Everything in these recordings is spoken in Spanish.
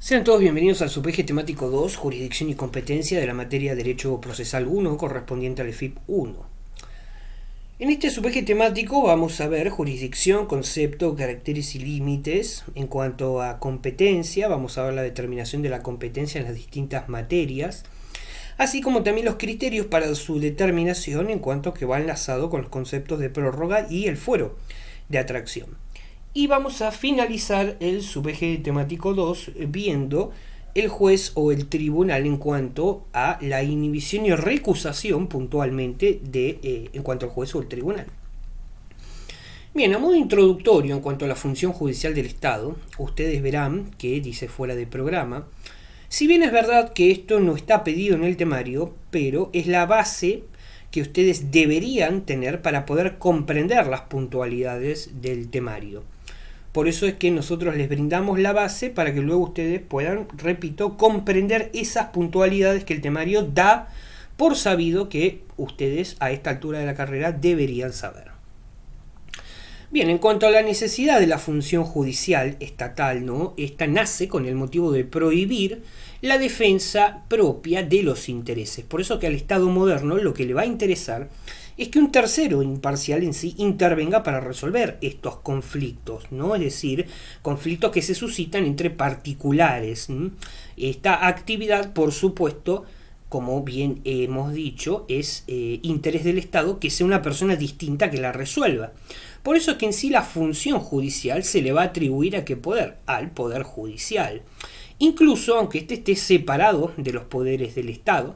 Sean todos bienvenidos al subeje temático 2, Jurisdicción y Competencia de la materia Derecho Procesal 1, correspondiente al EFIP 1. En este subeje temático vamos a ver jurisdicción, concepto, caracteres y límites. En cuanto a competencia, vamos a ver la determinación de la competencia en las distintas materias, así como también los criterios para su determinación en cuanto que va enlazado con los conceptos de prórroga y el fuero de atracción. Y vamos a finalizar el subeje temático 2 viendo el juez o el tribunal en cuanto a la inhibición y recusación puntualmente en cuanto al juez o el tribunal. Bien, a modo introductorio en cuanto a la función judicial del Estado, ustedes verán que dice fuera de programa, si bien es verdad que esto no está pedido en el temario, pero es la base que ustedes deberían tener para poder comprender las puntualidades del temario. Por eso es que nosotros les brindamos la base para que luego ustedes puedan, repito, comprender esas puntualidades que el temario da por sabido que ustedes a esta altura de la carrera deberían saber. Bien, en cuanto a la necesidad de la función judicial estatal, ¿no? Esta nace con el motivo de prohibir la defensa propia de los intereses. Por eso que al Estado moderno lo que le va a interesar es que un tercero imparcial en sí intervenga para resolver estos conflictos, ¿no? Es decir, conflictos que se suscitan entre particulares. Esta actividad, por supuesto, como bien hemos dicho, es interés del Estado que sea una persona distinta que la resuelva. Por eso es que en sí la función judicial se le va a atribuir ¿a qué poder? Al poder judicial. Incluso aunque éste esté separado de los poderes del Estado,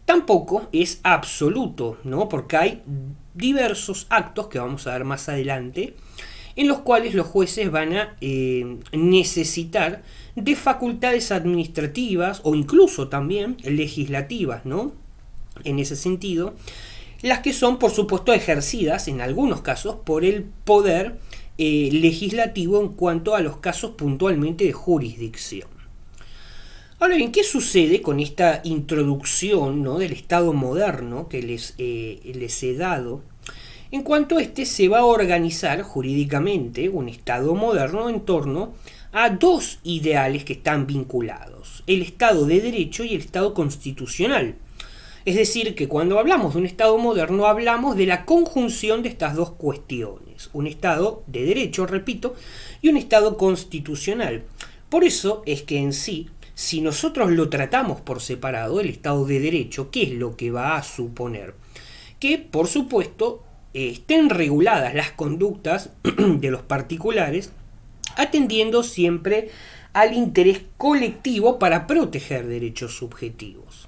tampoco es absoluto, ¿no? Porque hay diversos actos que vamos a ver más adelante en los cuales los jueces van a necesitar de facultades administrativas o incluso también legislativas, ¿no? En ese sentido, las que son, por supuesto, ejercidas en algunos casos por el poder legislativo en cuanto a los casos puntualmente de jurisdicción. Ahora bien, ¿qué sucede con esta introducción, ¿no? del Estado moderno que les he dado? En cuanto a este se va a organizar jurídicamente un Estado moderno en torno a dos ideales que están vinculados, el Estado de Derecho y el Estado constitucional. Es decir, que cuando hablamos de un Estado moderno hablamos de la conjunción de estas dos cuestiones, un Estado de Derecho, repito, y un Estado constitucional. Por eso es que en sí, si nosotros lo tratamos por separado, el Estado de Derecho, ¿qué es lo que va a suponer? Que, por supuesto, estén reguladas las conductas de los particulares, atendiendo siempre al interés colectivo para proteger derechos subjetivos.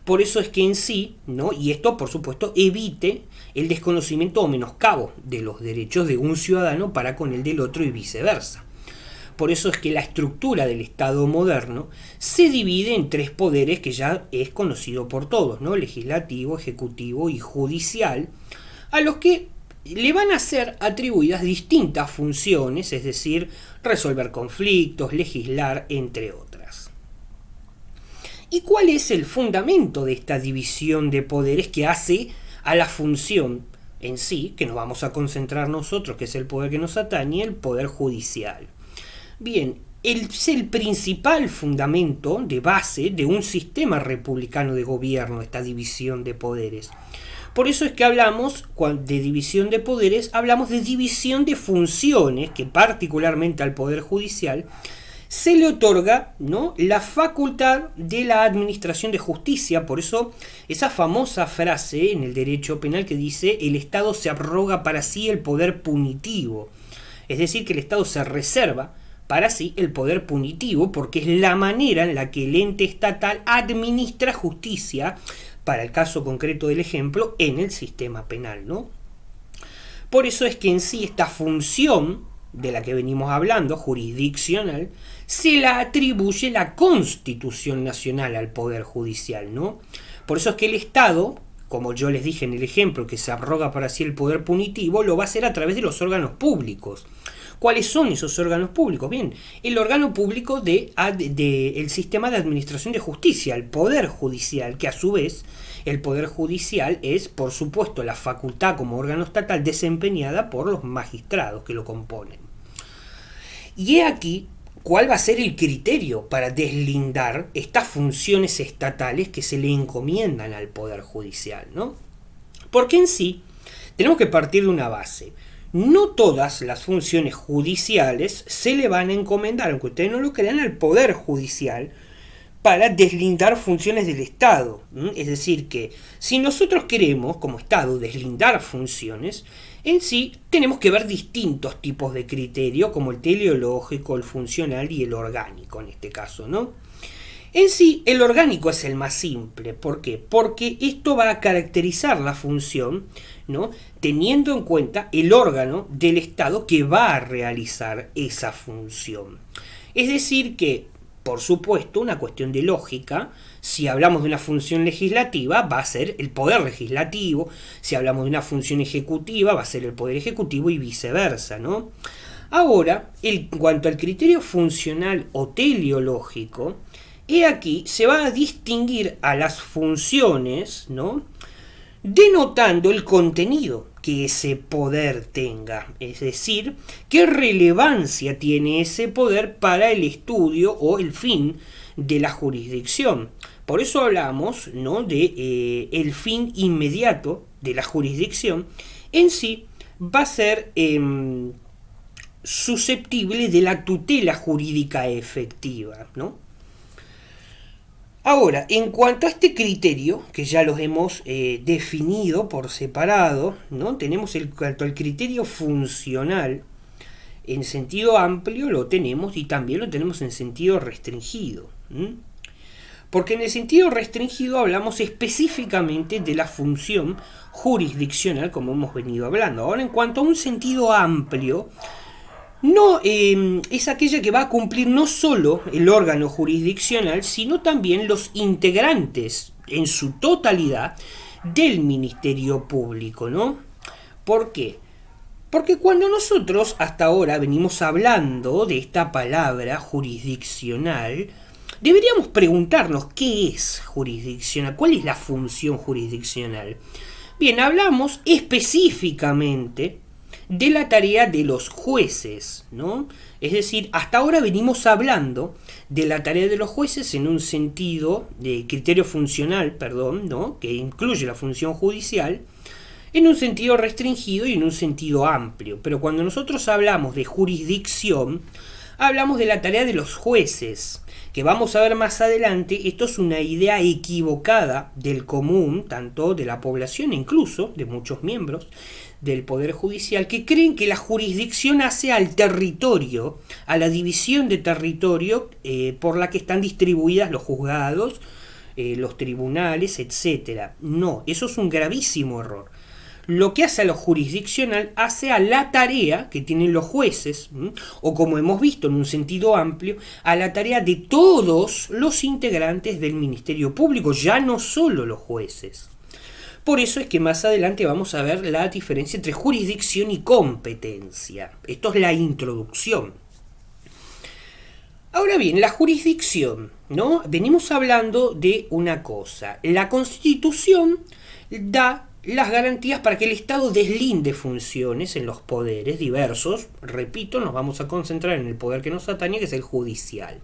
Por eso es que en sí, ¿no? Y esto, por supuesto, evite el desconocimiento o menoscabo de los derechos de un ciudadano para con el del otro y viceversa. Por eso es que la estructura del Estado moderno se divide en tres poderes que ya es conocido por todos, ¿no? Legislativo, ejecutivo y judicial, a los que le van a ser atribuidas distintas funciones, es decir, resolver conflictos, legislar, entre otras. ¿Y cuál es el fundamento de esta división de poderes que hace a la función en sí, que nos vamos a concentrar nosotros, que es el poder que nos atañe, el poder judicial? Bien, es el principal fundamento de base de un sistema republicano de gobierno, esta división de poderes. Por eso es que hablamos de división de poderes, hablamos de división de funciones, que particularmente al Poder Judicial se le otorga, ¿no? la facultad de la administración de justicia. Por eso esa famosa frase en el derecho penal que dice el Estado se arroga para sí el poder punitivo. Es decir, que el Estado se reserva para sí el poder punitivo porque es la manera en la que el ente estatal administra justicia, para el caso concreto del ejemplo, en el sistema penal, ¿no? Por eso es que en sí esta función de la que venimos hablando, jurisdiccional, se la atribuye la Constitución Nacional al Poder Judicial, ¿no? Por eso es que el Estado, como yo les dije en el ejemplo, que se arroga para sí el poder punitivo, lo va a hacer a través de los órganos públicos. ¿Cuáles son esos órganos públicos? Bien, el órgano público el sistema de administración de justicia, el Poder Judicial, que a su vez el Poder Judicial es, por supuesto, la facultad como órgano estatal desempeñada por los magistrados que lo componen. Y he aquí cuál va a ser el criterio para deslindar estas funciones estatales que se le encomiendan al Poder Judicial, ¿no? Porque en sí tenemos que partir de una base. No todas las funciones judiciales se le van a encomendar, aunque ustedes no lo crean, al Poder Judicial para deslindar funciones del Estado. Es decir, que si nosotros queremos, como Estado, deslindar funciones, en sí tenemos que ver distintos tipos de criterio, como el teleológico, el funcional y el orgánico en este caso, ¿no? En sí, el orgánico es el más simple. ¿Por qué? Porque esto va a caracterizar la función, ¿no?, teniendo en cuenta el órgano del Estado que va a realizar esa función. Es decir que, por supuesto, una cuestión de lógica, si hablamos de una función legislativa, va a ser el Poder Legislativo, si hablamos de una función ejecutiva, va a ser el Poder Ejecutivo y viceversa, ¿no? Ahora, en cuanto al criterio funcional o teleológico, aquí se va a distinguir a las funciones, ¿no?, denotando el contenido que ese poder tenga, es decir, qué relevancia tiene ese poder para el estudio o el fin de la jurisdicción. Por eso hablamos, ¿no?, de el fin inmediato de la jurisdicción. En sí va a ser susceptible de la tutela jurídica efectiva, ¿no? Ahora, en cuanto a este criterio, que ya los hemos definido por separado, ¿no?, tenemos el criterio funcional. En sentido amplio lo tenemos y también lo tenemos en sentido restringido. Porque en el sentido restringido hablamos específicamente de la función jurisdiccional, como hemos venido hablando. Ahora, en cuanto a un sentido amplio, no es aquella que va a cumplir no solo el órgano jurisdiccional, sino también los integrantes en su totalidad del Ministerio Público, ¿no? ¿Por qué? Porque cuando nosotros hasta ahora venimos hablando de esta palabra jurisdiccional, deberíamos preguntarnos qué es jurisdiccional, cuál es la función jurisdiccional. Bien, hablamos específicamente de la tarea de los jueces, ¿no? Es decir, hasta ahora venimos hablando de la tarea de los jueces en un sentido de criterio funcional, ¿no?, que incluye la función judicial, en un sentido restringido y en un sentido amplio. Pero cuando nosotros hablamos de jurisdicción, hablamos de la tarea de los jueces, que vamos a ver más adelante. Esto es una idea equivocada del común, tanto de la población e incluso de muchos miembros del Poder Judicial, que creen que la jurisdicción hace al territorio, a la división de territorio por la que están distribuidas los juzgados, los tribunales, etc. No, eso es un gravísimo error. Lo que hace a lo jurisdiccional hace a la tarea que tienen los jueces, o como hemos visto en un sentido amplio, a la tarea de todos los integrantes del Ministerio Público, ya no solo los jueces. Por eso es que más adelante vamos a ver la diferencia entre jurisdicción y competencia. Esto es la introducción. Ahora bien, la jurisdicción, ¿no? Venimos hablando de una cosa. La Constitución da las garantías para que el Estado deslinde funciones en los poderes diversos. Repito, nos vamos a concentrar en el poder que nos atañe, que es el judicial.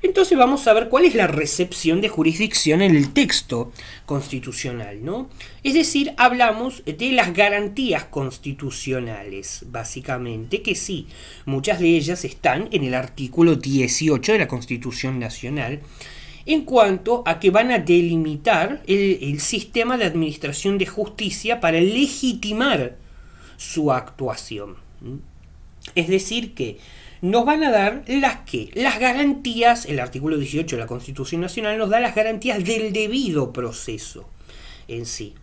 Entonces vamos a ver cuál es la recepción de jurisdicción en el texto constitucional, ¿no? Es decir, hablamos de las garantías constitucionales, básicamente, que sí, muchas de ellas están en el artículo 18 de la Constitución Nacional, en cuanto a que van a delimitar el sistema de administración de justicia para legitimar su actuación. Es decir, que nos van a dar las garantías. El artículo 18 de la Constitución Nacional nos da las garantías del debido proceso en sí.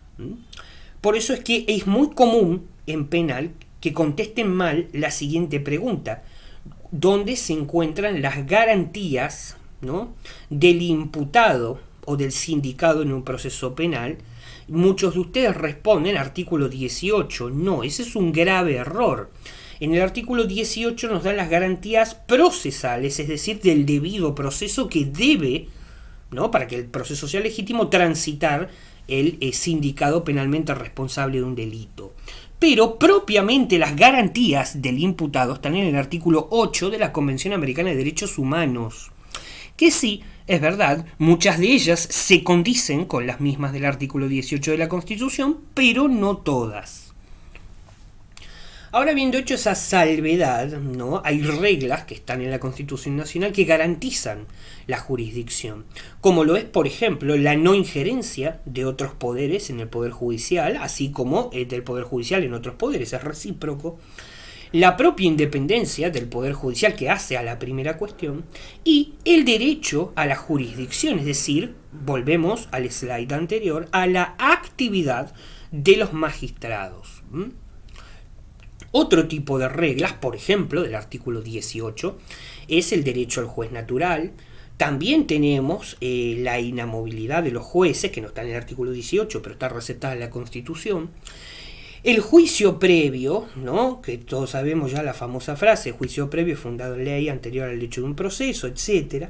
Por eso es que es muy común en penal que contesten mal la siguiente pregunta: ¿dónde se encuentran las garantías, ¿no?, del imputado o del sindicado en un proceso penal? Muchos de ustedes responden artículo 18. No, ese es un grave error. En el artículo 18 nos dan las garantías procesales, es decir, del debido proceso que debe, ¿no?, para que el proceso sea legítimo, transitar el sindicado penalmente responsable de un delito. pero propiamente las garantías del imputado están en el artículo 8 de la Convención Americana de Derechos Humanos, que sí, es verdad, muchas de ellas se condicen con las mismas del artículo 18 de la Constitución, pero no todas. Ahora, habiendo hecho esa salvedad, ¿no? Hay reglas que están en la Constitución Nacional que garantizan la jurisdicción, como lo es, por ejemplo, la no injerencia de otros poderes en el Poder Judicial, así como del Poder Judicial en otros poderes, es recíproco, la propia independencia del Poder Judicial, que hace a la primera cuestión, y el derecho a la jurisdicción, es decir, volvemos al slide anterior, a la actividad de los magistrados. Otro tipo de reglas, por ejemplo, del artículo 18, es el derecho al juez natural. También tenemos la inamovilidad de los jueces, que no está en el artículo 18, pero está recetada en la Constitución. El juicio previo, ¿no? Que todos sabemos ya la famosa frase, juicio previo fundado en ley anterior al hecho de un proceso, etc.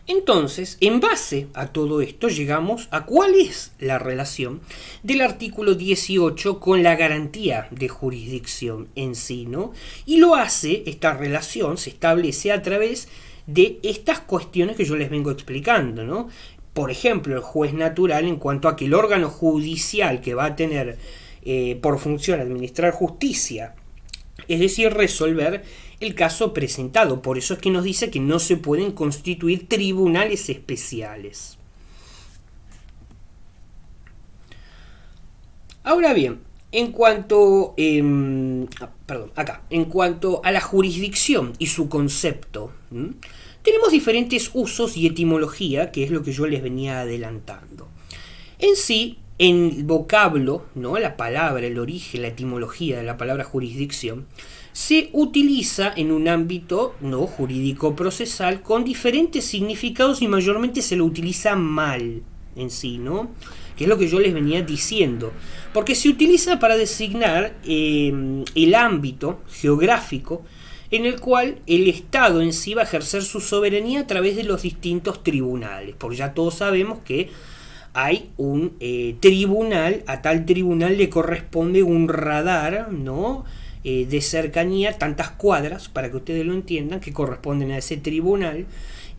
Entonces, en base a todo esto, llegamos a cuál es la relación del artículo 18 con la garantía de jurisdicción en sí, ¿no? Y lo hace, esta relación se establece a través de estas cuestiones que yo les vengo explicando, ¿no? Por ejemplo, el juez natural en cuanto a que el órgano judicial que va a tener por función administrar justicia, es decir, resolver el caso presentado. Por eso es que nos dice que no se pueden constituir tribunales especiales. Ahora bien, en cuanto a la jurisdicción y su concepto, tenemos diferentes usos y etimología, que es lo que yo les venía adelantando. En sí, en el vocablo, ¿no? La palabra, el origen, la etimología de la palabra jurisdicción, se utiliza en un ámbito, ¿no? Jurídico procesal con diferentes significados y mayormente se lo utiliza mal en sí, ¿no? Que es lo que yo les venía diciendo. Porque se utiliza para designar el ámbito geográfico en el cual el Estado en sí va a ejercer su soberanía a través de los distintos tribunales. Porque ya todos sabemos que hay un tribunal, a tal tribunal le corresponde un radar, ¿no? De cercanía, tantas cuadras, para que ustedes lo entiendan, que corresponden a ese tribunal,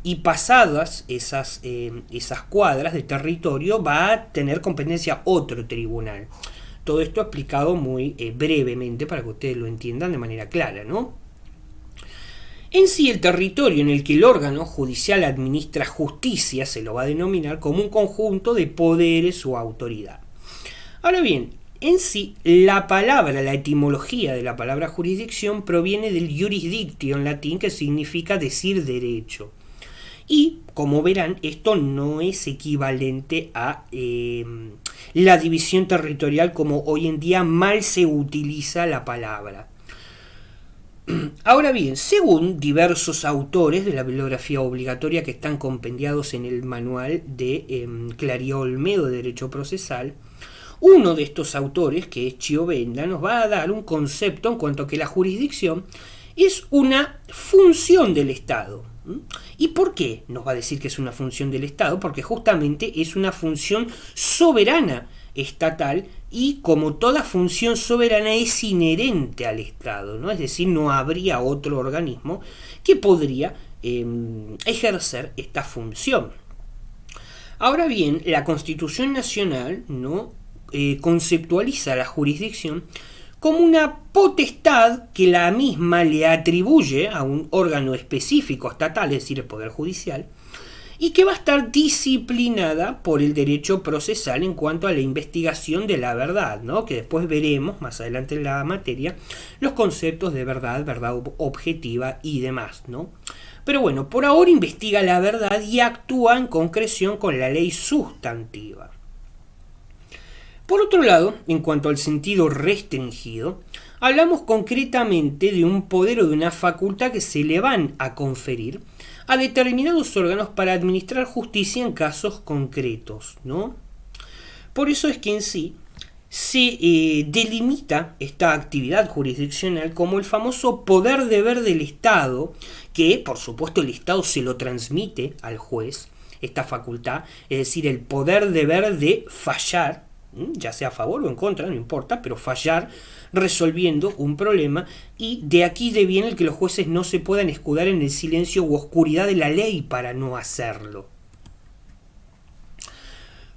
y pasadas esas cuadras de territorio va a tener competencia otro tribunal. Todo esto explicado muy brevemente para que ustedes lo entiendan de manera clara, ¿no? En sí, el territorio en el que el órgano judicial administra justicia se lo va a denominar como un conjunto de poderes o autoridad. Ahora bien, en sí, la palabra, la etimología de la palabra jurisdicción proviene del jurisdictio en latín, que significa decir derecho. Y, como verán, esto no es equivalente a la división territorial como hoy en día mal se utiliza la palabra. Ahora bien, según diversos autores de la bibliografía obligatoria que están compendiados en el manual de Claría Olmedo de Derecho Procesal, uno de estos autores, que es Chiovenda, nos va a dar un concepto en cuanto a que la jurisdicción es una función del Estado. ¿Y por qué nos va a decir que es una función del Estado? Porque justamente es una función soberana estatal y como toda función soberana es inherente al Estado, ¿no? Es decir, no habría otro organismo que podría ejercer esta función. Ahora bien, la Constitución Nacional, ¿no? Conceptualiza la jurisdicción como una potestad que la misma le atribuye a un órgano específico estatal, es decir, el Poder Judicial, y que va a estar disciplinada por el derecho procesal en cuanto a la investigación de la verdad, ¿no? Que después veremos más adelante en la materia los conceptos de verdad, verdad objetiva y demás, ¿no? Pero bueno, por ahora investiga la verdad y actúa en concreción con la ley sustantiva. Por otro lado, en cuanto al sentido restringido, hablamos concretamente de un poder o de una facultad que se le van a conferir a determinados órganos para administrar justicia en casos concretos, ¿no? Por eso es que en sí se delimita esta actividad jurisdiccional como el famoso poder-deber del Estado, que por supuesto el Estado se lo transmite al juez, esta facultad, es decir, el poder-deber de fallar, ya sea a favor o en contra, no importa, pero fallar resolviendo un problema, y de aquí viene el que los jueces no se puedan escudar en el silencio u oscuridad de la ley para no hacerlo.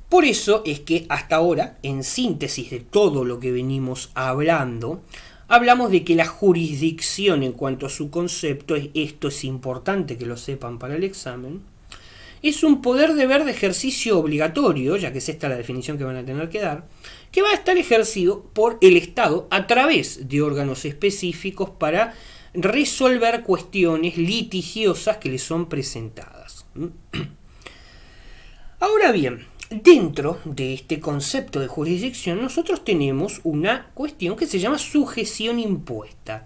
Por eso es que hasta ahora, en síntesis de todo lo que venimos hablando, hablamos de que la jurisdicción en cuanto a su concepto, esto es importante que lo sepan para el examen, es un poder deber de ejercicio obligatorio, ya que es esta la definición que van a tener que dar, que va a estar ejercido por el Estado a través de órganos específicos para resolver cuestiones litigiosas que le son presentadas. Ahora bien, dentro de este concepto de jurisdicción nosotros tenemos una cuestión que se llama sujeción impuesta.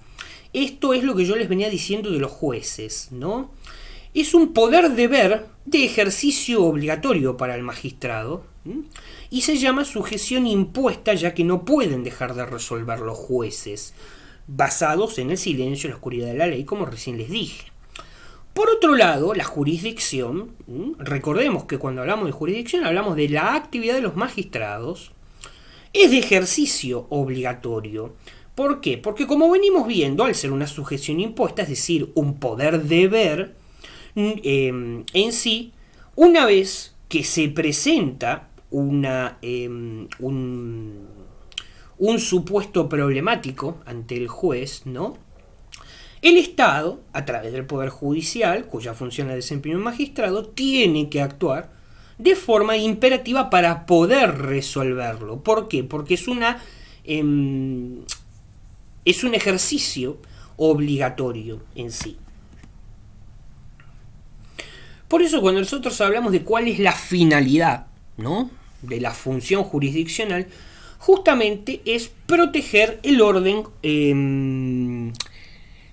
Esto es lo que yo les venía diciendo de los jueces, ¿no? Es un poder deber de ejercicio obligatorio para el magistrado, y se llama sujeción impuesta, ya que no pueden dejar de resolver los jueces, basados en el silencio y la oscuridad de la ley, como recién les dije. Por otro lado, la jurisdicción, recordemos que cuando hablamos de jurisdicción hablamos de la actividad de los magistrados, es de ejercicio obligatorio. ¿Por qué? Porque como venimos viendo, al ser una sujeción impuesta, es decir, un poder deber, en sí, una vez que se presenta un supuesto problemático ante el juez, ¿no? El Estado, a través del Poder Judicial, cuya función la desempeña un magistrado, tiene que actuar de forma imperativa para poder resolverlo. ¿Por qué? Porque es un ejercicio obligatorio en sí. Por eso cuando nosotros hablamos de cuál es la finalidad, ¿no?, de la función jurisdiccional, justamente es proteger el orden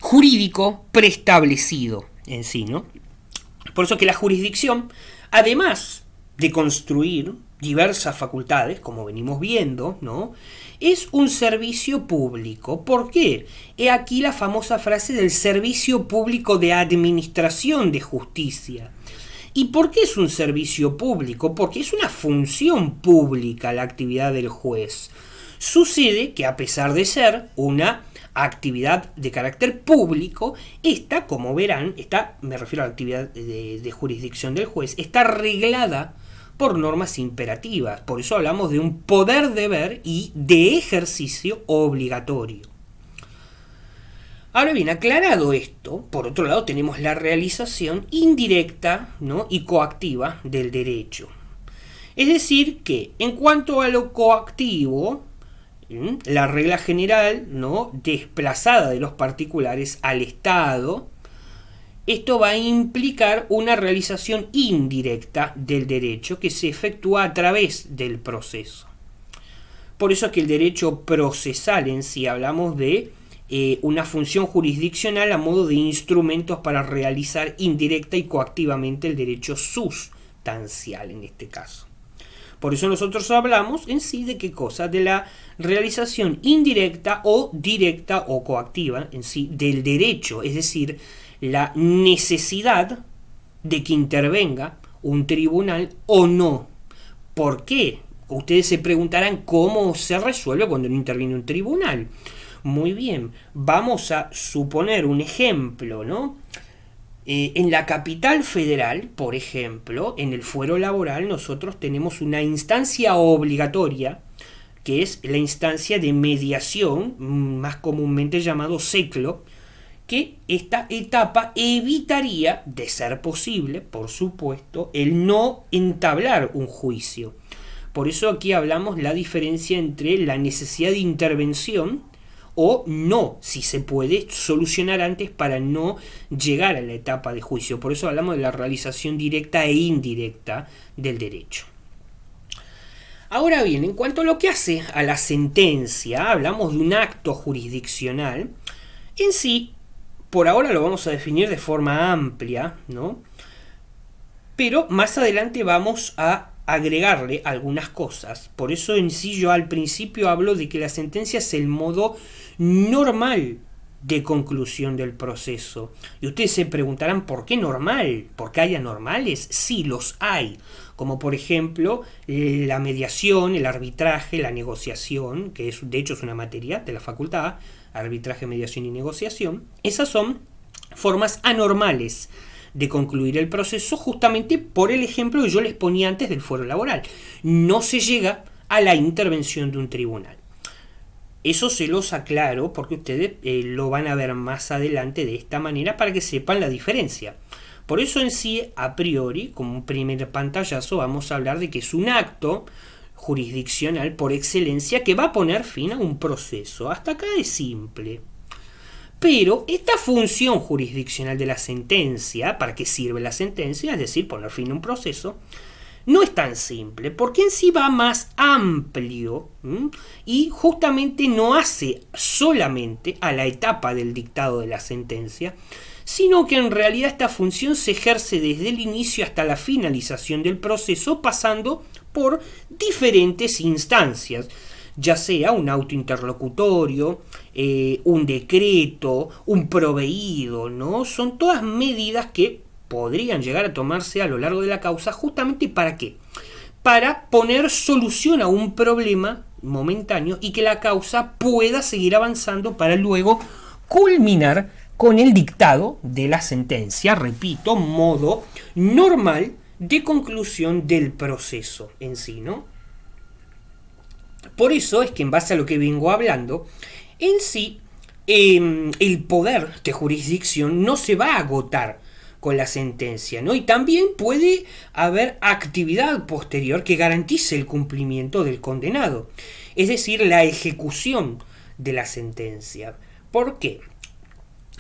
jurídico preestablecido en sí, ¿no? Por eso que la jurisdicción, además de construir diversas facultades, como venimos viendo, ¿no?, es un servicio público. ¿Por qué? He aquí la famosa frase del servicio público de administración de justicia. ¿Y por qué es un servicio público? Porque es una función pública la actividad del juez. Sucede que a pesar de ser una actividad de carácter público, esta, como verán, me refiero a la actividad de jurisdicción del juez, está reglada por normas imperativas. Por eso hablamos de un poder deber y de ejercicio obligatorio. Ahora bien, aclarado esto, por otro lado tenemos la realización indirecta, ¿no?, y coactiva del derecho. Es decir, que en cuanto a lo coactivo, la regla general, ¿no?, desplazada de los particulares al Estado, esto va a implicar una realización indirecta del derecho que se efectúa a través del proceso. Por eso es que el derecho procesal en sí hablamos de una función jurisdiccional a modo de instrumentos para realizar indirecta y coactivamente el derecho sustancial en este caso. Por eso nosotros hablamos en sí de qué cosa, de la realización indirecta o directa o coactiva en sí del derecho, es decir, la necesidad de que intervenga un tribunal o no. ¿Por qué? Ustedes se preguntarán cómo se resuelve cuando no interviene un tribunal. Muy bien, vamos a suponer un ejemplo, ¿no? En la capital federal, por ejemplo, en el fuero laboral, nosotros tenemos una instancia obligatoria, que es la instancia de mediación, más comúnmente llamado SECLO, que esta etapa evitaría, de ser posible, por supuesto, el no entablar un juicio. Por eso aquí hablamos la diferencia entre la necesidad de intervención o no, si se puede solucionar antes para no llegar a la etapa de juicio. Por eso hablamos de la realización directa e indirecta del derecho. Ahora bien, en cuanto a lo que hace a la sentencia, hablamos de un acto jurisdiccional. En sí, por ahora lo vamos a definir de forma amplia, ¿no? Pero más adelante vamos a agregarle algunas cosas. Por eso en sí yo al principio hablo de que la sentencia es el modo normal de conclusión del proceso. Y ustedes se preguntarán, ¿por qué normal? ¿Por qué hay anormales? Sí, los hay. Como por ejemplo la mediación, el arbitraje, la negociación, que de hecho es una materia de la facultad, arbitraje, mediación y negociación. Esas son formas anormales de concluir el proceso, justamente por el ejemplo que yo les ponía antes del fuero laboral. No se llega a la intervención de un tribunal. Eso se los aclaro porque ustedes lo van a ver más adelante de esta manera para que sepan la diferencia. Por eso en sí, a priori, como un primer pantallazo, vamos a hablar de que es un acto jurisdiccional por excelencia que va a poner fin a un proceso. Hasta acá es simple. Pero esta función jurisdiccional de la sentencia, ¿para qué sirve la sentencia? Es decir, poner fin a un proceso, no es tan simple, porque en sí va más amplio y justamente no hace solamente a la etapa del dictado de la sentencia, sino que en realidad esta función se ejerce desde el inicio hasta la finalización del proceso, pasando por diferentes instancias, ya sea un auto interlocutorio, un decreto, un proveído, ¿no? Son todas medidas que podrían llegar a tomarse a lo largo de la causa, justamente ¿para qué? Para poner solución a un problema momentáneo y que la causa pueda seguir avanzando para luego culminar con el dictado de la sentencia, repito, modo normal de conclusión del proceso en sí, ¿no? Por eso es que en base a lo que vengo hablando, en sí el poder de jurisdicción no se va a agotar con la sentencia, ¿no? Y también puede haber actividad posterior que garantice el cumplimiento del condenado, es decir, la ejecución de la sentencia. ¿Por qué?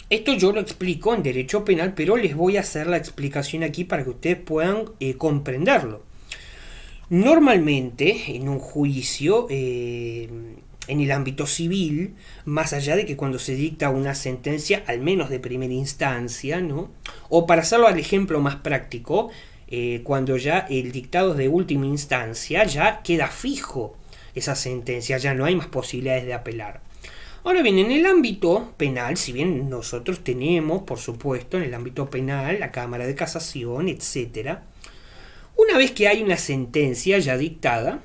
Esto yo lo explico en derecho penal, pero les voy a hacer la explicación aquí para que ustedes puedan comprenderlo. Normalmente, en un juicio, en el ámbito civil, más allá de que cuando se dicta una sentencia, al menos de primera instancia, ¿no? O para hacerlo al ejemplo más práctico, cuando ya el dictado es de última instancia, ya queda fijo esa sentencia, ya no hay más posibilidades de apelar. Ahora bien, en el ámbito penal, si bien nosotros tenemos, por supuesto, en el ámbito penal, la Cámara de Casación, etcétera, una vez que hay una sentencia ya dictada,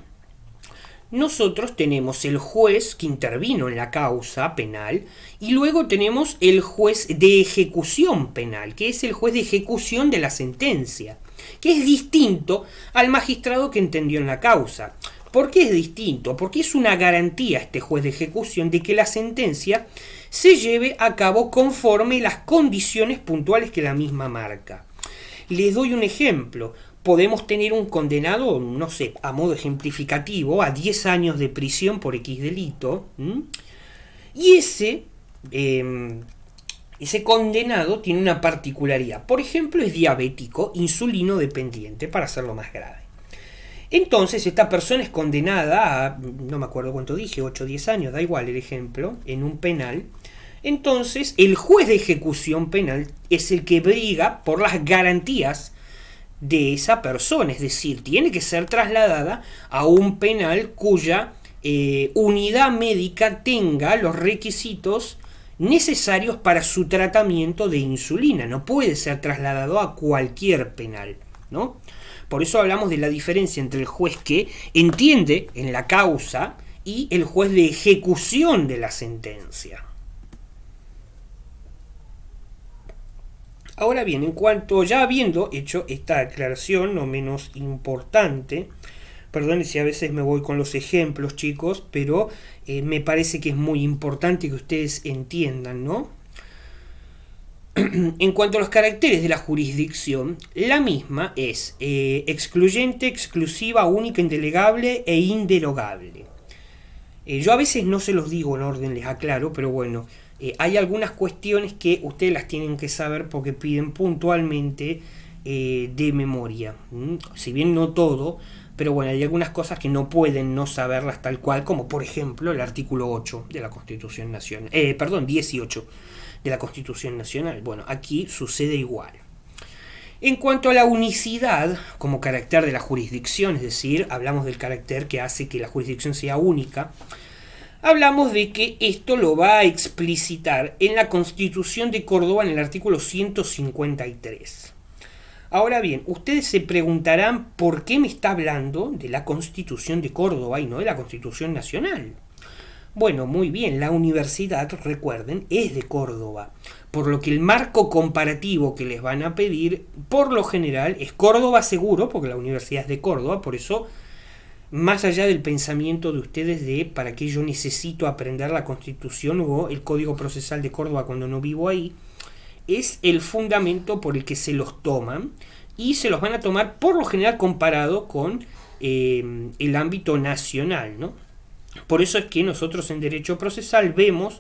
nosotros tenemos el juez que intervino en la causa penal y luego tenemos el juez de ejecución penal, que es el juez de ejecución de la sentencia, que es distinto al magistrado que entendió en la causa. ¿Por qué es distinto? Porque es una garantía este juez de ejecución de que la sentencia se lleve a cabo conforme las condiciones puntuales que la misma marca. Les doy un ejemplo. Podemos tener un condenado, no sé, a modo ejemplificativo, a 10 años de prisión por X delito, y ese condenado tiene una particularidad. Por ejemplo, es diabético, insulino dependiente, para hacerlo más grave. Entonces, esta persona es condenada a, no me acuerdo cuánto dije, 8 o 10 años, da igual el ejemplo, en un penal. Entonces, el juez de ejecución penal es el que briga por las garantías de esa persona, es decir, tiene que ser trasladada a un penal cuya unidad médica tenga los requisitos necesarios para su tratamiento de insulina, no puede ser trasladado a cualquier penal, ¿no? Por eso hablamos de la diferencia entre el juez que entiende en la causa y el juez de ejecución de la sentencia. Ahora bien, en cuanto ya habiendo hecho esta aclaración, no menos importante, perdón si a veces me voy con los ejemplos, chicos, pero me parece que es muy importante que ustedes entiendan, ¿no? En cuanto a los caracteres de la jurisdicción, la misma es excluyente, exclusiva, única, indelegable e inderogable. Yo a veces no se los digo en orden, les aclaro, pero bueno, hay algunas cuestiones que ustedes las tienen que saber porque piden puntualmente de memoria. Si bien no todo, pero bueno, hay algunas cosas que no pueden no saberlas tal cual, como por ejemplo el artículo 8 de la Constitución Nacional, 18 de la Constitución Nacional. Bueno, aquí sucede igual. En cuanto a la unicidad como carácter de la jurisdicción, es decir, hablamos del carácter que hace que la jurisdicción sea única, hablamos de que esto lo va a explicitar en la Constitución de Córdoba en el artículo 153. Ahora bien, ustedes se preguntarán por qué me está hablando de la Constitución de Córdoba y no de la Constitución Nacional. Bueno, muy bien, la universidad, recuerden, es de Córdoba, por lo que el marco comparativo que les van a pedir, por lo general, es Córdoba seguro, porque la universidad es de Córdoba, por eso, más allá del pensamiento de ustedes de para qué yo necesito aprender la Constitución o el Código Procesal de Córdoba cuando no vivo ahí, es el fundamento por el que se los toman y se los van a tomar por lo general comparado con el ámbito nacional, ¿no? Por eso es que nosotros en Derecho Procesal vemos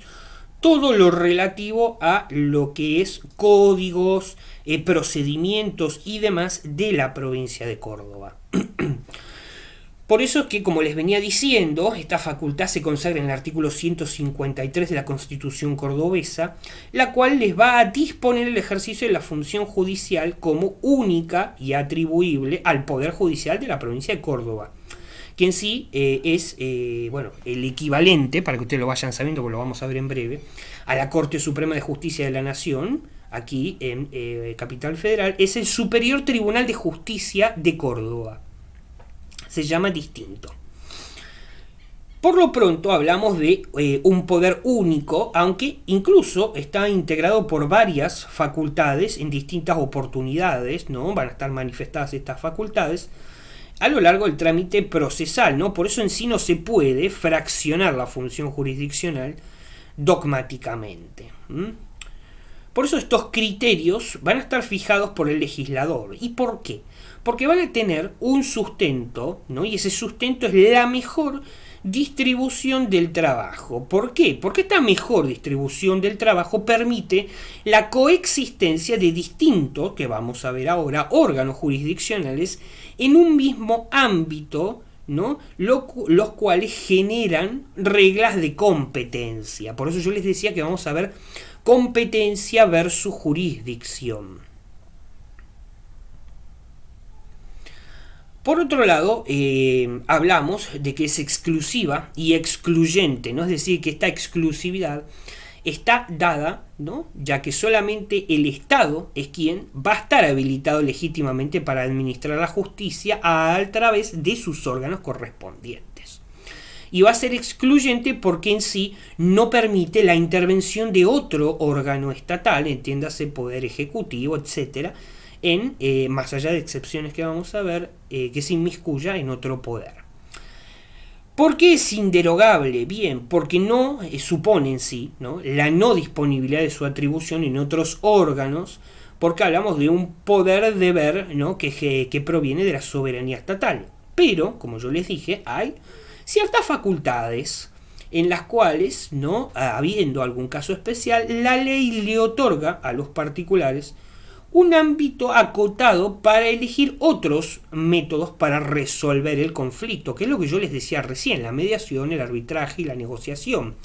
todo lo relativo a lo que es códigos, procedimientos y demás de la provincia de Córdoba. Por eso es que, como les venía diciendo, esta facultad se consagra en el artículo 153 de la Constitución cordobesa, la cual les va a disponer el ejercicio de la función judicial como única y atribuible al Poder Judicial de la provincia de Córdoba, que en sí es el equivalente, para que ustedes lo vayan sabiendo, porque lo vamos a ver en breve, a la Corte Suprema de Justicia de la Nación, aquí en Capital Federal, es el Superior Tribunal de Justicia de Córdoba. Se llama distinto. Por lo pronto hablamos de un poder único, aunque incluso está integrado por varias facultades en distintas oportunidades, ¿no? Van a estar manifestadas estas facultades a lo largo del trámite procesal, ¿no? Por eso en sí no se puede fraccionar la función jurisdiccional dogmáticamente. Por eso estos criterios van a estar fijados por el legislador. ¿Y por qué? Porque van a tener un sustento, ¿no? Y ese sustento es la mejor distribución del trabajo. ¿Por qué? Porque esta mejor distribución del trabajo permite la coexistencia de distintos, que vamos a ver ahora, órganos jurisdiccionales en un mismo ámbito, ¿no? Los cuales generan reglas de competencia. Por eso yo les decía que vamos a ver competencia versus jurisdicción. Por otro lado, hablamos de que es exclusiva y excluyente, ¿no? Es decir, que esta exclusividad está dada, ¿no? Ya que solamente el Estado es quien va a estar habilitado legítimamente para administrar la justicia a través de sus órganos correspondientes. Y va a ser excluyente porque en sí no permite la intervención de otro órgano estatal, entiéndase poder ejecutivo, etcétera, más allá de excepciones que vamos a ver, que se inmiscuya en otro poder. ¿Por qué es inderogable? Bien, porque no supone en sí, ¿no?, la no disponibilidad de su atribución en otros órganos, porque hablamos de un poder deber, ¿no?, que proviene de la soberanía estatal. Pero, como yo les dije, hay ciertas facultades en las cuales, ¿no?, habiendo algún caso especial, la ley le otorga a los particulares un ámbito acotado para elegir otros métodos para resolver el conflicto, que es lo que yo les decía recién, la mediación, el arbitraje y la negociación.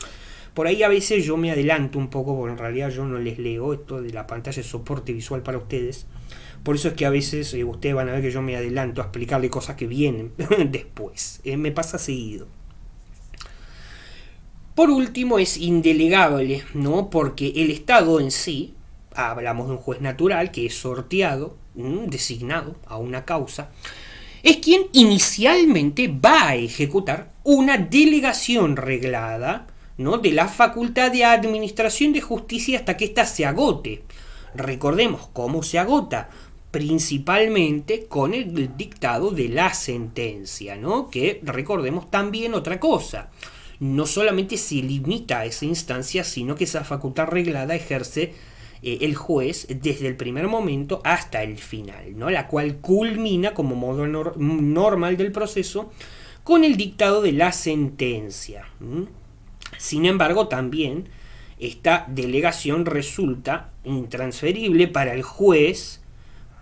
Por ahí a veces yo me adelanto un poco, porque en realidad yo no les leo esto de la pantalla, es soporte visual para ustedes. Por eso es que a veces ustedes van a ver que yo me adelanto a explicarle cosas que vienen después. Me pasa seguido. Por último, es indelegable, ¿no?, porque el Estado en sí, hablamos de un juez natural que es sorteado, designado a una causa, es quien inicialmente va a ejecutar una delegación reglada, ¿no?, de la facultad de administración de justicia hasta que ésta se agote. Recordemos cómo se agota, principalmente con el dictado de la sentencia, ¿no?, que recordemos también otra cosa. No solamente se limita a esa instancia, sino que esa facultad reglada ejerce el juez desde el primer momento hasta el final, ¿no?, la cual culmina como modo normal del proceso con el dictado de la sentencia. Sin embargo, también esta delegación resulta intransferible para el juez,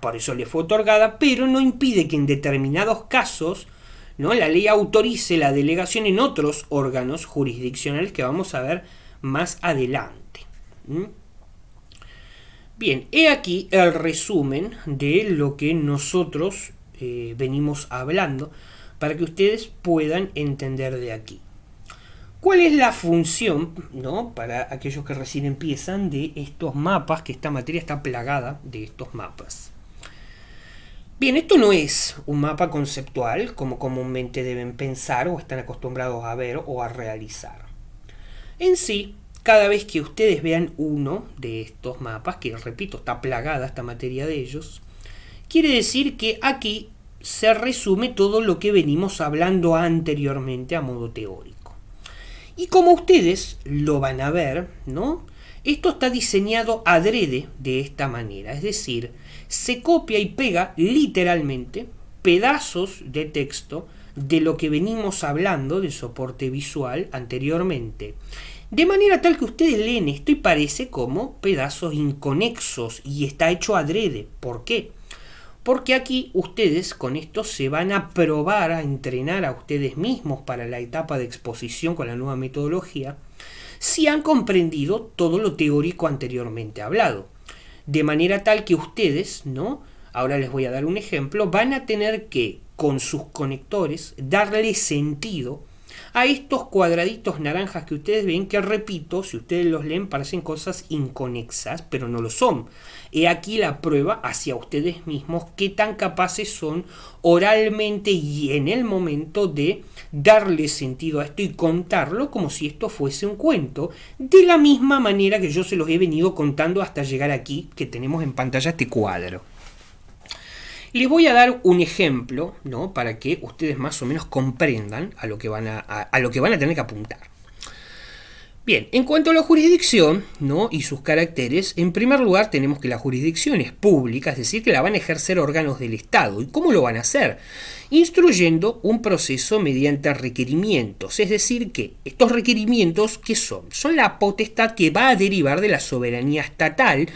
por eso le fue otorgada, pero no impide que en determinados casos, ¿no?, la ley autorice la delegación en otros órganos jurisdiccionales que vamos a ver más adelante. Bien, he aquí el resumen de lo que nosotros venimos hablando para que ustedes puedan entender de aquí. ¿Cuál es la función, ¿no?, para aquellos que recién empiezan, de estos mapas? Que esta materia está plagada de estos mapas. Bien, esto no es un mapa conceptual como comúnmente deben pensar o están acostumbrados a ver o a realizar. En sí, cada vez que ustedes vean uno de estos mapas, que repito, está plagada esta materia de ellos, quiere decir que aquí se resume todo lo que venimos hablando anteriormente a modo teórico. Y como ustedes lo van a ver, ¿no?, esto está diseñado adrede de esta manera, es decir, se copia y pega literalmente pedazos de texto de lo que venimos hablando de soporte visual anteriormente. De manera tal que ustedes leen esto y parece como pedazos inconexos y está hecho adrede. ¿Por qué? Porque aquí ustedes con esto se van a probar, a entrenar a ustedes mismos para la etapa de exposición con la nueva metodología, si han comprendido todo lo teórico anteriormente hablado. De manera tal que ustedes, ¿no?, ahora les voy a dar un ejemplo, van a tener que, con sus conectores, darle sentido a estos cuadraditos naranjas que ustedes ven, que repito, si ustedes los leen parecen cosas inconexas, pero no lo son. He aquí la prueba hacia ustedes mismos qué tan capaces son oralmente y en el momento de darle sentido a esto y contarlo como si esto fuese un cuento, de la misma manera que yo se los he venido contando hasta llegar aquí, que tenemos en pantalla este cuadro. Les voy a dar un ejemplo, ¿no?, para que ustedes más o menos comprendan a lo que van a tener que apuntar. Bien, en cuanto a la jurisdicción, ¿no?, y sus caracteres, en primer lugar tenemos que la jurisdicción es pública, es decir, que la van a ejercer órganos del Estado. ¿Y cómo lo van a hacer? Instruyendo un proceso mediante requerimientos, es decir, que estos requerimientos, ¿qué son? Son la potestad que va a derivar de la soberanía estatal,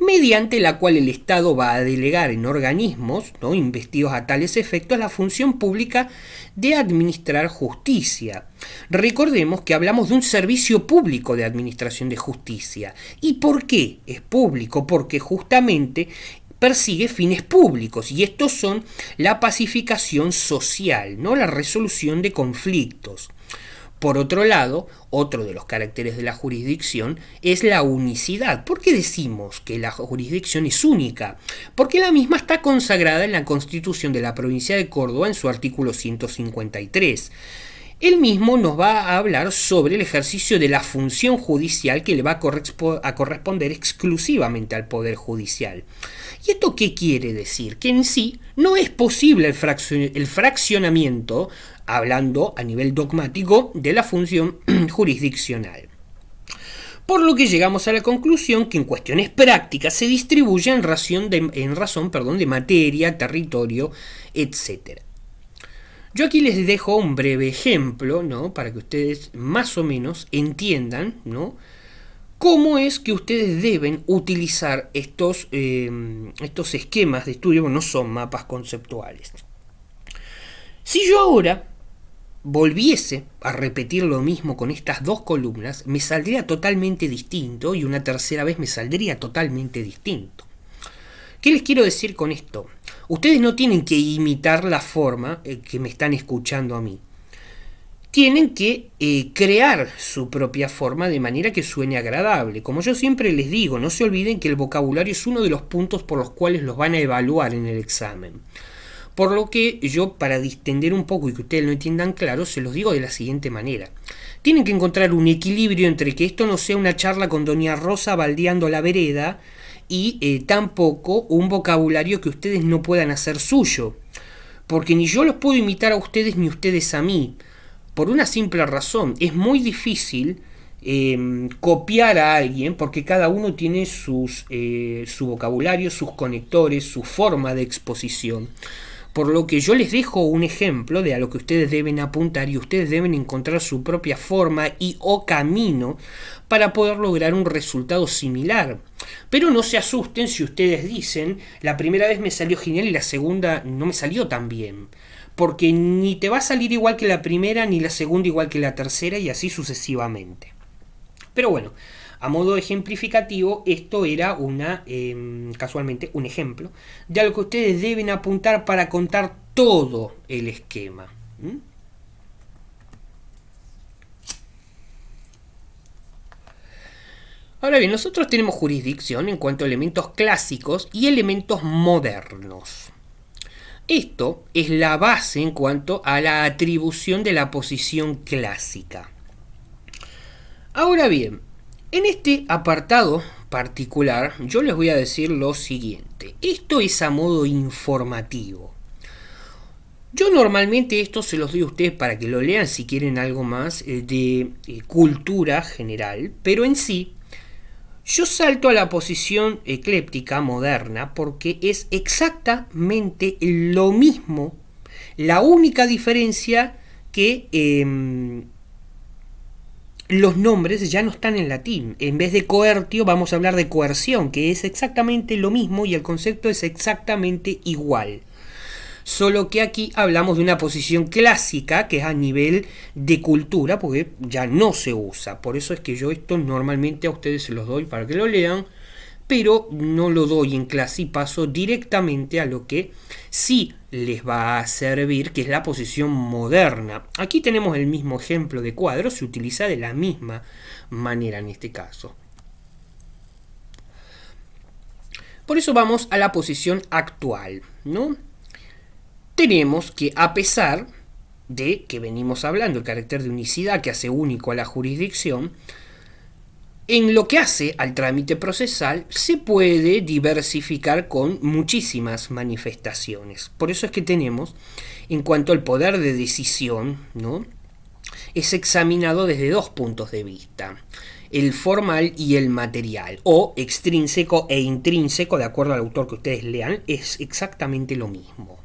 mediante la cual el Estado va a delegar en organismos, ¿no?, investidos a tales efectos, la función pública de administrar justicia. Recordemos que hablamos de un servicio público de administración de justicia. ¿Y por qué es público? Porque justamente persigue fines públicos, y estos son la pacificación social, ¿no?, la resolución de conflictos. Por otro lado, otro de los caracteres de la jurisdicción es la unicidad. ¿Por qué decimos que la jurisdicción es única? Porque la misma está consagrada en la Constitución de la provincia de Córdoba en su artículo 153. El mismo nos va a hablar sobre el ejercicio de la función judicial que le va a corresponder exclusivamente al Poder Judicial. ¿Y esto qué quiere decir? Que en sí no es posible el fraccionamiento, hablando a nivel dogmático, de la función jurisdiccional. Por lo que llegamos a la conclusión que en cuestiones prácticas se distribuye en razón de materia, territorio, etc. Yo aquí les dejo un breve ejemplo, ¿no?, para que ustedes más o menos entiendan, ¿no?, cómo es que ustedes deben utilizar estos esquemas de estudio. Bueno, no son mapas conceptuales. Si yo ahora volviese a repetir lo mismo con estas dos columnas, me saldría totalmente distinto, y una tercera vez me saldría totalmente distinto. ¿Qué les quiero decir con esto? Ustedes no tienen que imitar la forma que me están escuchando a mí. Tienen que crear su propia forma de manera que suene agradable. Como yo siempre les digo, no se olviden que el vocabulario es uno de los puntos por los cuales los van a evaluar en el examen. Por lo que yo, para distender un poco y que ustedes lo entiendan claro, se los digo de la siguiente manera. Tienen que encontrar un equilibrio entre que esto no sea una charla con doña Rosa baldeando la vereda y tampoco un vocabulario que ustedes no puedan hacer suyo. Porque ni yo los puedo imitar a ustedes ni ustedes a mí. Por una simple razón, es muy difícil copiar a alguien porque cada uno tiene su vocabulario, sus conectores, su forma de exposición. Por lo que yo les dejo un ejemplo de a lo que ustedes deben apuntar, y ustedes deben encontrar su propia forma y o camino para poder lograr un resultado similar. Pero no se asusten si ustedes dicen, la primera vez me salió genial y la segunda no me salió tan bien. Porque ni te va a salir igual que la primera, ni la segunda igual que la tercera, y así sucesivamente. Pero bueno, a modo ejemplificativo, esto era casualmente un ejemplo de algo que ustedes deben apuntar para contar todo el esquema. Ahora bien, nosotros tenemos jurisdicción en cuanto a elementos clásicos y elementos modernos. Esto es la base en cuanto a la atribución de la posición clásica. Ahora bien, en este apartado particular yo les voy a decir lo siguiente. Esto es a modo informativo. Yo normalmente esto se los doy a ustedes para que lo lean si quieren algo más de cultura general, pero en sí yo salto a la posición ecléptica moderna porque es exactamente lo mismo, la única diferencia que los nombres ya no están en latín. En vez de coertio vamos a hablar de coerción, que es exactamente lo mismo y el concepto es exactamente igual. Solo que aquí hablamos de una posición clásica que es a nivel de cultura, porque ya no se usa. Por eso es que yo esto normalmente a ustedes se los doy para que lo lean, pero no lo doy en clase y paso directamente a lo que sí les va a servir, que es la posición moderna. Aquí tenemos el mismo ejemplo de cuadro, se utiliza de la misma manera en este caso. Por eso vamos a la posición actual, ¿no? Tenemos que, a pesar de que venimos hablando el carácter de unicidad que hace único a la jurisdicción, en lo que hace al trámite procesal se puede diversificar con muchísimas manifestaciones. Por eso es que tenemos, en cuanto al poder de decisión, ¿no?, es examinado desde dos puntos de vista: el formal y el material, o extrínseco e intrínseco, de acuerdo al autor que ustedes lean, es exactamente lo mismo.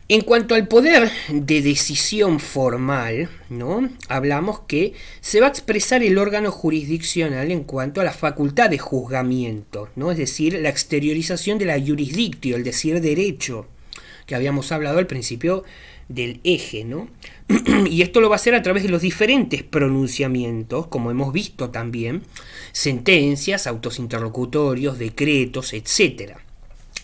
En cuanto al poder de decisión formal, ¿no?, hablamos que se va a expresar el órgano jurisdiccional en cuanto a la facultad de juzgamiento, ¿no?, es decir, la exteriorización de la jurisdictio, el decir derecho, que habíamos hablado al principio del eje, ¿no? Y esto lo va a hacer a través de los diferentes pronunciamientos, como hemos visto también, sentencias, autos interlocutorios, decretos, etcétera.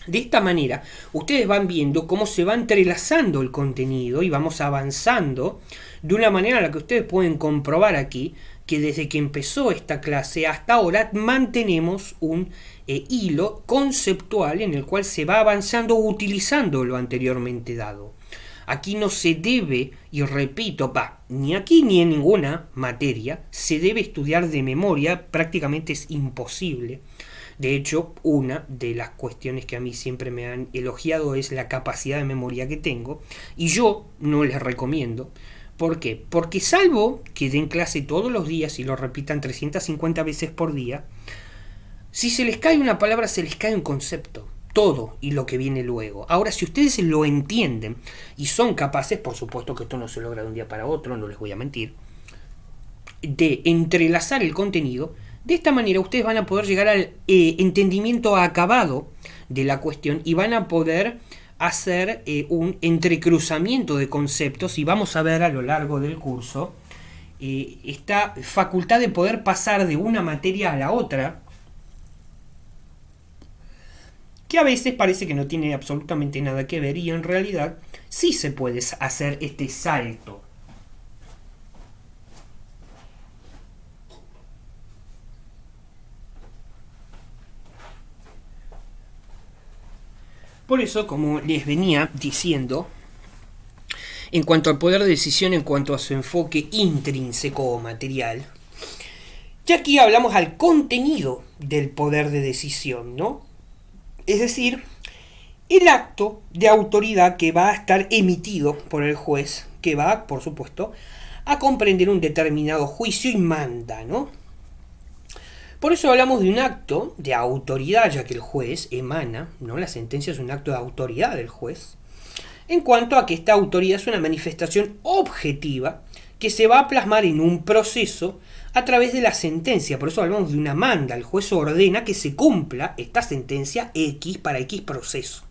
De esta manera, ustedes van viendo cómo se va entrelazando el contenido y vamos avanzando de una manera en la que ustedes pueden comprobar aquí que desde que empezó esta clase hasta ahora mantenemos un hilo conceptual en el cual se va avanzando utilizando lo anteriormente dado. Aquí no se debe, y repito, ni aquí ni en ninguna materia, se debe estudiar de memoria, prácticamente es imposible. De hecho, una de las cuestiones que a mí siempre me han elogiado es la capacidad de memoria que tengo, y yo no les recomiendo. ¿Por qué? Porque salvo que den clase todos los días y lo repitan 350 veces por día, si se les cae una palabra, se les cae un concepto, todo y lo que viene luego. Ahora, si ustedes lo entienden y son capaces, por supuesto que esto no se logra de un día para otro, no les voy a mentir, de entrelazar el contenido, de esta manera ustedes van a poder llegar al entendimiento acabado de la cuestión y van a poder hacer un entrecruzamiento de conceptos, y vamos a ver a lo largo del curso esta facultad de poder pasar de una materia a la otra, que a veces parece que no tiene absolutamente nada que ver y en realidad sí se puede hacer este salto. Por eso, como les venía diciendo, en cuanto al poder de decisión, en cuanto a su enfoque intrínseco o material, ya aquí hablamos al contenido del poder de decisión, ¿no? Es decir, el acto de autoridad que va a estar emitido por el juez, que va, por supuesto, a comprender un determinado juicio y manda, ¿no? Por eso hablamos de un acto de autoridad, ya que el juez emana, ¿no? La sentencia es un acto de autoridad del juez, en cuanto a que esta autoridad es una manifestación objetiva que se va a plasmar en un proceso a través de la sentencia. Por eso hablamos de una manda. El juez ordena que se cumpla esta sentencia X para X proceso.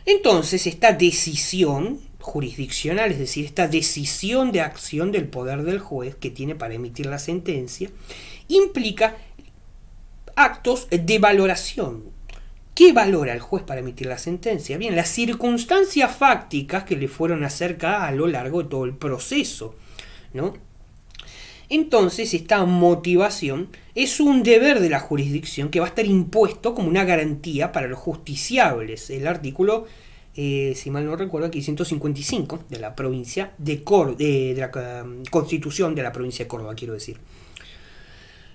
Entonces, esta decisión jurisdiccional, es decir, esta decisión de acción del poder del juez que tiene para emitir la sentencia, implica actos de valoración. ¿Qué valora el juez para emitir la sentencia? Bien, las circunstancias fácticas que le fueron acercadas a lo largo de todo el proceso, ¿no? Entonces, esta motivación es un deber de la jurisdicción que va a estar impuesto como una garantía para los justiciables. El artículo, si mal no recuerdo, aquí 155 de la provincia de Córdoba, de la Constitución de la provincia de Córdoba, quiero decir.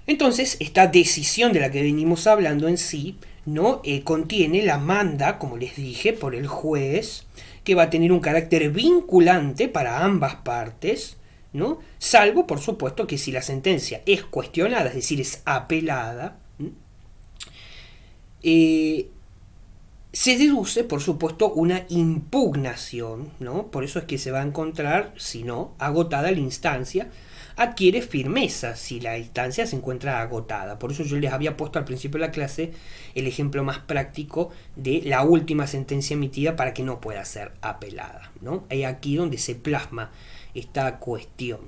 Entonces, esta decisión de la que venimos hablando en sí, ¿no? Contiene la manda, como les dije, por el juez, que va a tener un carácter vinculante para ambas partes, ¿no? Salvo, por supuesto, que si la sentencia es cuestionada, es decir, es apelada, se deduce, por supuesto, una impugnación, ¿no? Por eso es que se va a encontrar, si no, agotada la instancia, adquiere firmeza si la instancia se encuentra agotada. Por eso yo les había puesto al principio de la clase el ejemplo más práctico de la última sentencia emitida para que no pueda ser apelada, ¿no? Es aquí donde se plasma esta cuestión.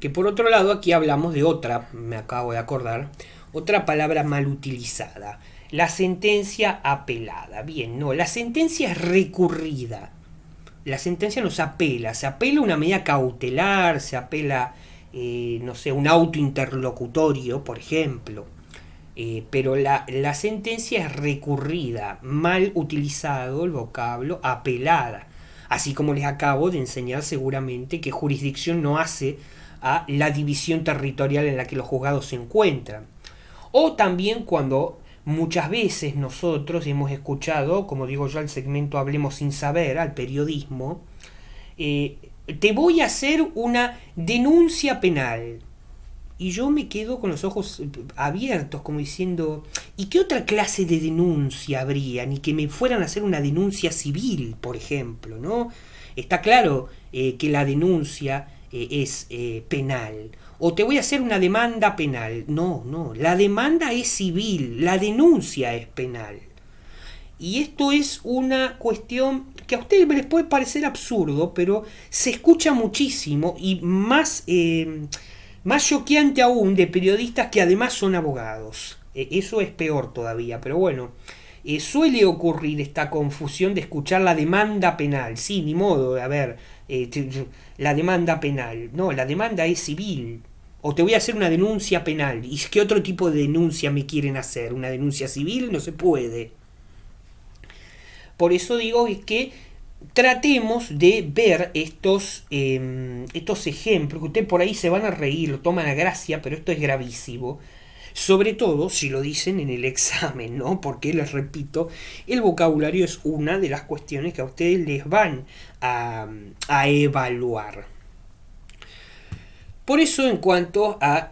Que por otro lado aquí hablamos de otra, me acabo de acordar, otra palabra mal utilizada, la sentencia apelada. Bien, no, la sentencia es recurrida. La sentencia no se apela una medida cautelar, se apela, no sé, un auto interlocutorio, por ejemplo. Pero la sentencia es recurrida, mal utilizado el vocablo apelada. Así como les acabo de enseñar seguramente que jurisdicción no hace a la división territorial en la que los juzgados se encuentran. O también cuando muchas veces nosotros hemos escuchado, como digo yo, al segmento Hablemos sin saber, al periodismo, te voy a hacer una denuncia penal. Y yo me quedo con los ojos abiertos, como diciendo, ¿y qué otra clase de denuncia habría? Ni que me fueran a hacer una denuncia civil, por ejemplo, ¿no? Está claro que la denuncia es penal. O te voy a hacer una demanda penal. No, no, la demanda es civil, la denuncia es penal. Y esto es una cuestión que a ustedes les puede parecer absurdo, pero se escucha muchísimo y más choqueante aún de periodistas que además son abogados. Eso es peor todavía, pero bueno, suele ocurrir esta confusión de escuchar la demanda penal. Sí, ni modo, a ver, la demanda penal. No, la demanda es civil. O te voy a hacer una denuncia penal. ¿Y qué otro tipo de denuncia me quieren hacer? ¿Una denuncia civil? No se puede. Por eso digo que tratemos de ver estos ejemplos, que ustedes por ahí se van a reír, lo toman a gracia, pero esto es gravísimo. Sobre todo si lo dicen en el examen, ¿no? Porque les repito, el vocabulario es una de las cuestiones que a ustedes les van a evaluar. Por eso, en cuanto a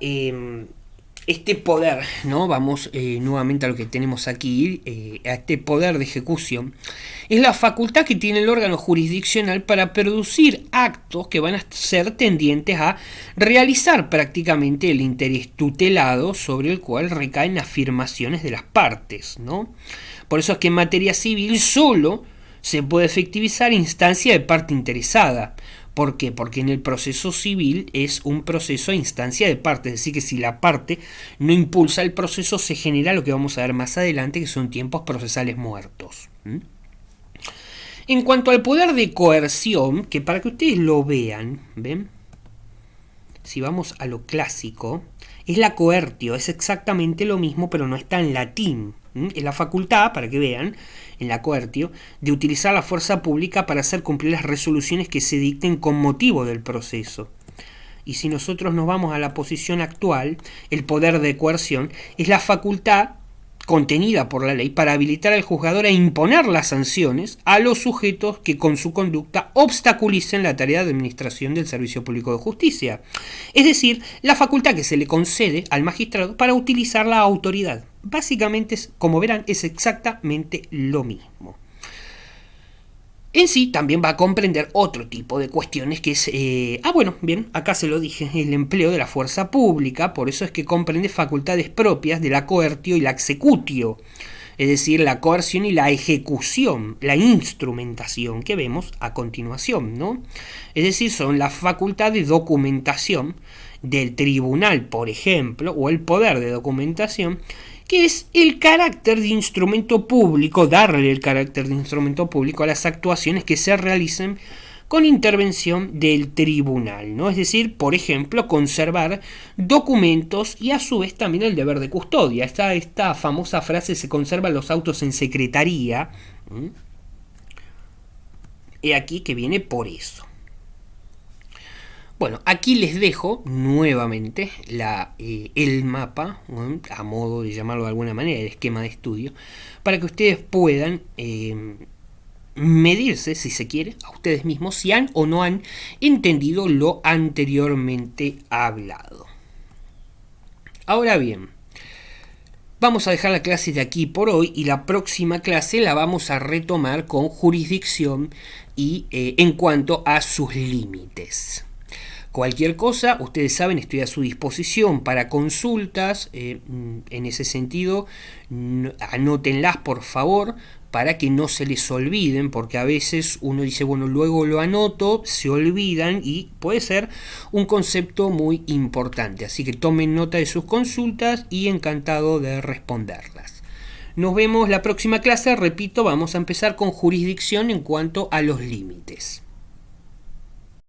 este poder, ¿no? Vamos nuevamente a lo que tenemos aquí, a este poder de ejecución, es la facultad que tiene el órgano jurisdiccional para producir actos que van a ser tendientes a realizar prácticamente el interés tutelado sobre el cual recaen afirmaciones de las partes, ¿no? Por eso es que en materia civil solo se puede efectivizar instancia de parte interesada. ¿Por qué? Porque en el proceso civil es un proceso a instancia de parte, es decir, que si la parte no impulsa el proceso se genera lo que vamos a ver más adelante, que son tiempos procesales muertos. En cuanto al poder de coerción, que para que ustedes lo vean, ¿ven? Si vamos a lo clásico, es la coertio, es exactamente lo mismo, pero no está en latín. Es la facultad, para que vean, en la coertio, de utilizar la fuerza pública para hacer cumplir las resoluciones que se dicten con motivo del proceso. Y si nosotros nos vamos a la posición actual, el poder de coerción es la facultad contenida por la ley para habilitar al juzgador a imponer las sanciones a los sujetos que con su conducta obstaculicen la tarea de administración del servicio público de justicia. Es decir, la facultad que se le concede al magistrado para utilizar la autoridad. Básicamente, como verán, es exactamente lo mismo. En sí también va a comprender otro tipo de cuestiones que es, acá se lo dije, el empleo de la fuerza pública, por eso es que comprende facultades propias de la coertio y la executio, es decir, la coerción y la ejecución, la instrumentación que vemos a continuación, ¿no? Es decir, son la facultad de documentación del tribunal, por ejemplo, o el poder de documentación, que es el carácter de instrumento público, darle el carácter de instrumento público a las actuaciones que se realicen con intervención del tribunal, ¿no? Es decir, por ejemplo, conservar documentos y a su vez también el deber de custodia. Está esta famosa frase: se conservan los autos en secretaría. He aquí que viene por eso. Bueno, aquí les dejo nuevamente el mapa, ¿no?, a modo de llamarlo de alguna manera, el esquema de estudio, para que ustedes puedan medirse, si se quiere, a ustedes mismos si han o no han entendido lo anteriormente hablado. Ahora bien, vamos a dejar la clase de aquí por hoy y la próxima clase la vamos a retomar con jurisdicción y en cuanto a sus límites. Cualquier cosa, ustedes saben, estoy a su disposición para consultas. En ese sentido, anótenlas por favor para que no se les olviden, porque a veces uno dice, bueno, luego lo anoto, se olvidan y puede ser un concepto muy importante. Así que tomen nota de sus consultas y encantado de responderlas. Nos vemos la próxima clase. Repito, vamos a empezar con jurisdicción en cuanto a los límites.